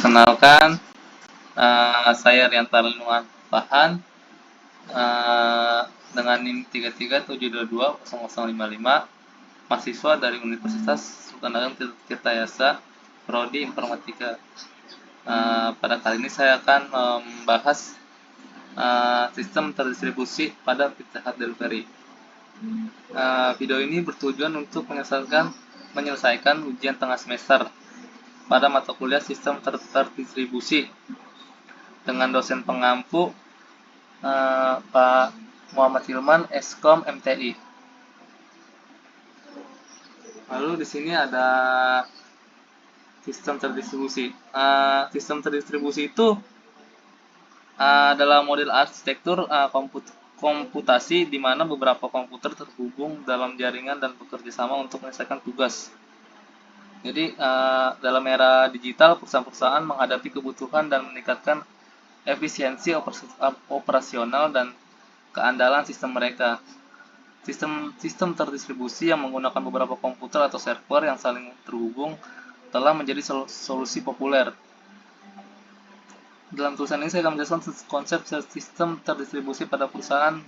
Perkenalkan, saya Rianta Lindungan Fahan dengan NIM 33722055, mahasiswa dari Universitas Sultan Ageng Tirtayasa, Prodi Informatika. Pada kali ini saya akan membahas sistem terdistribusi pada Pizza Hut Delivery. Video ini bertujuan untuk menyelesaikan ujian tengah semester pada mata kuliah sistem terdistribusi dengan dosen pengampu Pak Muhammad Hilman, Eskom MTI. Lalu di sini ada sistem terdistribusi. Sistem terdistribusi itu adalah model arsitektur komputasi di mana beberapa komputer terhubung dalam jaringan dan bekerja sama untuk menyelesaikan tugas. Jadi dalam era digital, perusahaan-perusahaan menghadapi kebutuhan dan meningkatkan efisiensi operasional dan keandalan sistem mereka. Sistem terdistribusi yang menggunakan beberapa komputer atau server yang saling terhubung telah menjadi solusi populer. Dalam tulisan ini saya akan menjelaskan konsep sistem terdistribusi pada perusahaan,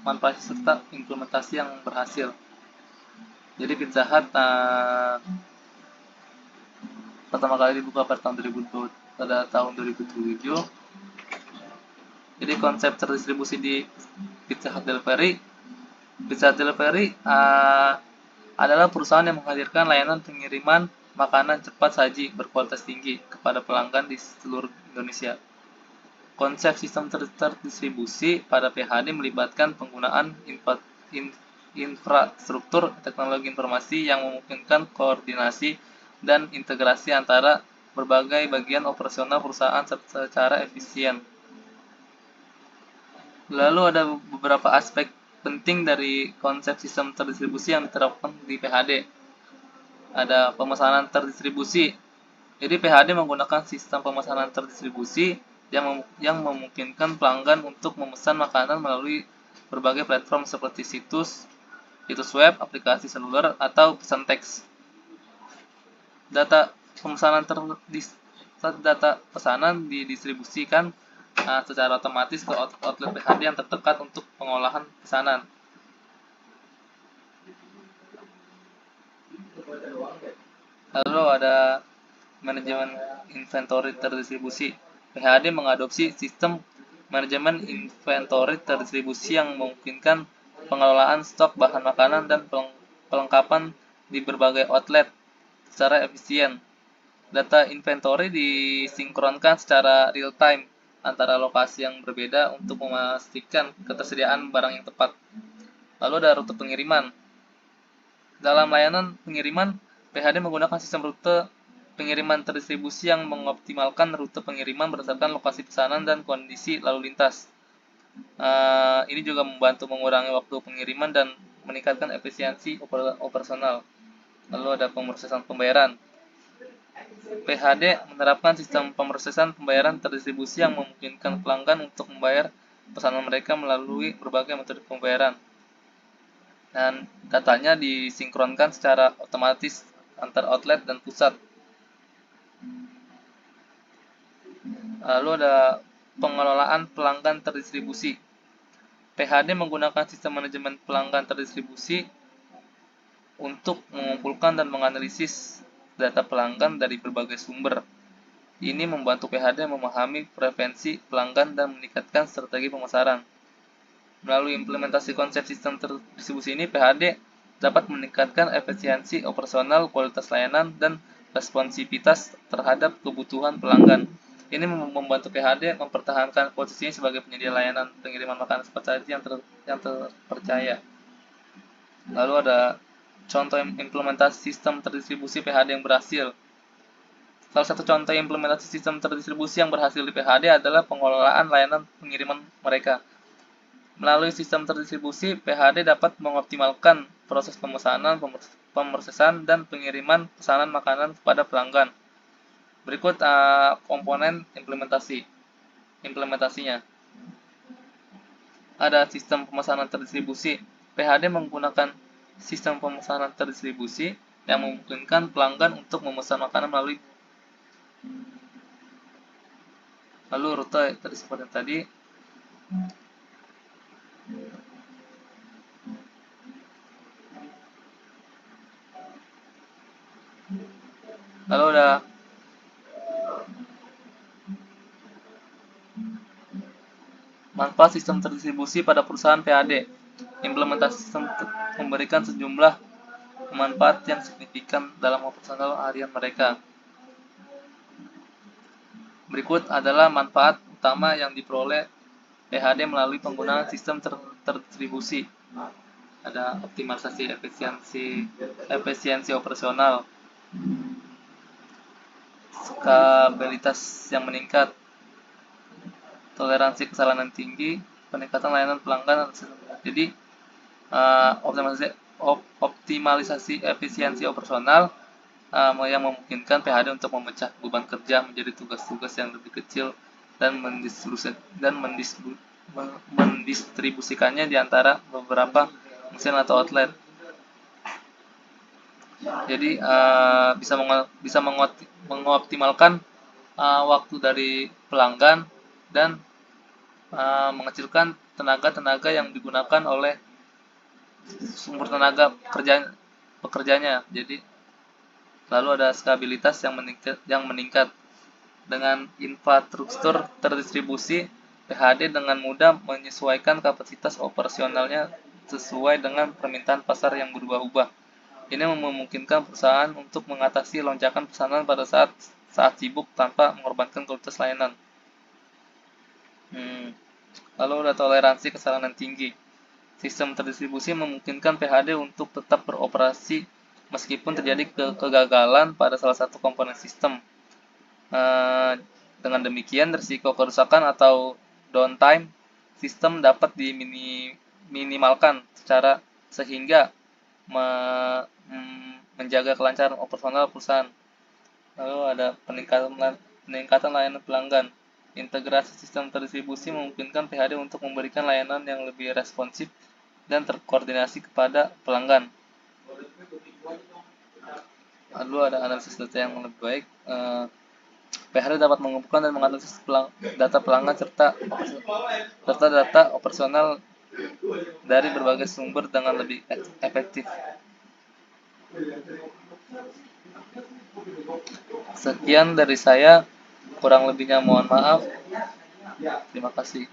manfaat serta implementasi yang berhasil. Jadi Pizza Hut pertama kali dibuka pada tahun 2007. Jadi konsep terdistribusi di Pizza Hut Delivery. Pizza Hut Delivery adalah perusahaan yang menghadirkan layanan pengiriman makanan cepat saji berkualitas tinggi kepada pelanggan di seluruh Indonesia. Konsep sistem terdistribusi pada PHD melibatkan penggunaan infrastruktur teknologi informasi yang memungkinkan koordinasi dan integrasi antara berbagai bagian operasional perusahaan secara efisien. Lalu ada beberapa aspek penting dari konsep sistem terdistribusi yang diterapkan di PHD. Ada pemesanan terdistribusi. Jadi PHD menggunakan sistem pemesanan terdistribusi yang memungkinkan pelanggan untuk memesan makanan melalui berbagai platform seperti situs web, aplikasi seluler, atau pesan teks. Data pesanan didistribusikan secara otomatis ke outlet PHD yang terdekat untuk pengolahan pesanan. Lalu ada manajemen inventory terdistribusi. PHD mengadopsi sistem manajemen inventory terdistribusi yang memungkinkan pengelolaan stok bahan makanan dan pelengkapan di berbagai outlet secara efisien. Data inventory disinkronkan secara real time antara lokasi yang berbeda untuk memastikan ketersediaan barang yang tepat. Lalu ada rute pengiriman. Dalam layanan pengiriman, PHD menggunakan sistem rute pengiriman terdistribusi yang mengoptimalkan rute pengiriman berdasarkan lokasi pesanan dan kondisi lalu lintas. Ini juga membantu mengurangi waktu pengiriman dan meningkatkan efisiensi operasional. Lalu ada pemrosesan pembayaran. PHD menerapkan sistem pemrosesan pembayaran terdistribusi yang memungkinkan pelanggan untuk membayar pesanan mereka melalui berbagai metode pembayaran. Dan datanya disinkronkan secara otomatis antar outlet dan pusat. Lalu ada pengelolaan pelanggan terdistribusi. PHD menggunakan sistem manajemen pelanggan terdistribusi untuk mengumpulkan dan menganalisis data pelanggan dari berbagai sumber. Ini membantu PHD memahami preferensi pelanggan dan meningkatkan strategi pemasaran. Melalui implementasi konsep sistem terdistribusi ini, PHD dapat meningkatkan efisiensi operasional, kualitas layanan, dan responsivitas terhadap kebutuhan pelanggan. Ini membantu PHD mempertahankan posisinya sebagai penyedia layanan pengiriman makanan cepat saji yang terpercaya. Lalu ada contoh implementasi sistem terdistribusi PHD yang berhasil. Salah satu contoh implementasi sistem terdistribusi yang berhasil di PHD adalah pengelolaan layanan pengiriman mereka. Melalui sistem terdistribusi, PHD dapat mengoptimalkan proses pemesanan, pemrosesan, dan pengiriman pesanan makanan kepada pelanggan. Berikut komponen implementasinya. Ada sistem pemesanan terdistribusi. PHD menggunakan sistem pemesanan terdistribusi yang memungkinkan pelanggan untuk memesan makanan melalui Lalu rute tadi seperti tadi. Lalu ada manfaat sistem terdistribusi pada perusahaan PAD. Implementasi sistem memberikan sejumlah manfaat yang signifikan dalam operasional harian mereka. Berikut adalah manfaat utama yang diperoleh PHD melalui penggunaan sistem terdistribusi. Ada optimalisasi efisiensi operasional, skabilitas yang meningkat, toleransi kesalahan tinggi, peningkatan layanan pelanggan. Jadi optimalisasi efisiensi operasional yang memungkinkan PHD untuk memecah beban kerja menjadi tugas-tugas yang lebih kecil dan mendistribusikannya di antara beberapa mesin atau outlet. Jadi bisa mengoptimalkan waktu dari pelanggan dan mengecilkan tenaga yang digunakan oleh sumber tenaga pekerjanya. Jadi lalu ada stabilitas yang meningkat. Dengan infrastruktur terdistribusi, PHD dengan mudah menyesuaikan kapasitas operasionalnya sesuai dengan permintaan pasar yang berubah-ubah. Ini memungkinkan perusahaan untuk mengatasi lonjakan pesanan pada saat sibuk tanpa mengorbankan kualitas layanan. Lalu ada toleransi kesalahan tinggi. Sistem terdistribusi memungkinkan PHD untuk tetap beroperasi meskipun terjadi kegagalan pada salah satu komponen sistem. Dengan demikian, risiko kerusakan atau downtime sistem dapat diminimalkan sehingga menjaga kelancaran operasional perusahaan. Lalu ada peningkatan layanan pelanggan. Integrasi sistem terdistribusi memungkinkan PHD untuk memberikan layanan yang lebih responsif dan terkoordinasi kepada pelanggan. Lalu ada analisis data yang lebih baik. PHD dapat mengumpulkan dan menganalisis data pelanggan serta data operasional dari berbagai sumber dengan lebih efektif. Sekian dari saya, kurang lebihnya mohon maaf. Terima kasih.